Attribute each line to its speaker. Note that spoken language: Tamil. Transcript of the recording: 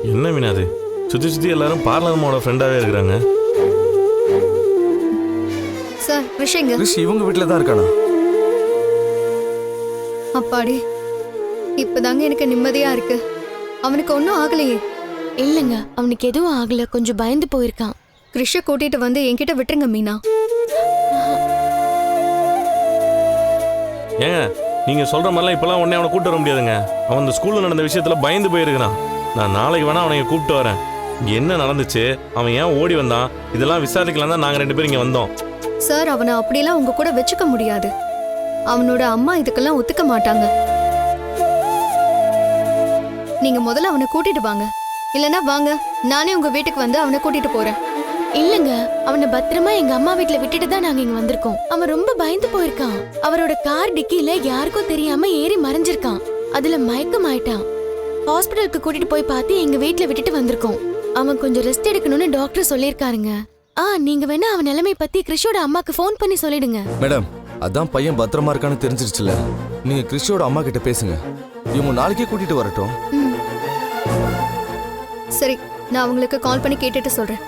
Speaker 1: என்ன மீனா அது? சுத்தி சுத்தி எல்லாரும் பார்லரமோட ஃப்ரெண்டாவே இருக்கிறாங்க.
Speaker 2: சார் விஷயங்க.
Speaker 3: கிறிஷ் இவங்க வீட்ல தான் இருக்கானா?
Speaker 2: அப்பாடி, இப்பதாங்க எனக்கு நிம்மதியா இருக்கு. அவனுக்கு ஒன்றும் ஆகலையே.
Speaker 4: இல்லைங்க, அவனுக்கு எதுவும் ஆகல, கொஞ்சம் பயந்து போயிருக்கான்.
Speaker 2: கிறிஷ கூட்டிட்டு வந்து என்கிட்ட விட்டுருங்க மீனா.
Speaker 1: ஏங்க நீங்க சொல்ற மாதிரிலாம் இப்பெல்லாம் உடனே அவனை கூப்பிட்டு வர முடியாதுங்க. அவன் இந்த ஸ்கூல்ல நடந்த விஷயத்துல பயந்து போயிருக்கிறான். நான் நாளைக்கு வேணா அவனை கூப்பிட்டு வரேன். இங்க என்ன நடந்துச்சு, அவன் ஏன் ஓடி வந்தான், இதெல்லாம் விசாரிக்கலாம் தான் நாங்க 2 பேரும் இங்க வந்தோம்.
Speaker 2: சார் அவனை அப்படியெல்லாம் உங்க கூட வச்சுக்க முடியாது. அவனோட அம்மா இதுக்கெல்லாம் ஒத்துக்க மாட்டாங்க. நீங்க முதல்ல அவனை கூட்டிட்டு வாங்க. இல்லனா வாங்க, நானே உங்க வீட்டுக்கு வந்து அவனை கூட்டிட்டு போறேன்.
Speaker 4: இல்லங்க, அவனை பத்திரமா எங்க அம்மா வீட்ல விட்டுட்டு தான் நாங்க இங்க வந்திருக்கோம். அவன் ரொம்ப பயந்து போயிருக்கான். அவரோட கார் டிக்கில யாருக்கும் தெரியாம ஏறி மறைஞ்சிருக்கான். அதுல மயக்கம் ஆயிட்டான். ஹாஸ்பிடலுக்கு கூட்டிட்டு போய் பார்த்து எங்க வீட்ல விட்டுட்டு வந்திருக்கோம். அவன் கொஞ்சம் ரெஸ்ட் எடுக்கணும்னு டாக்டர் சொல்லிருக்காருங்க. நீங்க வேணா அவன் நிலைமை பத்தி கிறிஷோட அம்மாக்கு ஃபோன் பண்ணி சொல்லிடுங்க.
Speaker 3: மேடம், அதான் பையன் பத்திரமா இருக்கான்னு தெரிஞ்சிருச்சுல. நீங்க கிறிஷோட அம்மா கிட்ட பேசுங்க. இவங்க நாளைக்கே கூட்டிட்டு வரட்டும்.
Speaker 2: சரி, நான் அவங்களுக்கு கால் பண்ணி கேட்டுட்டு சொல்றேன்.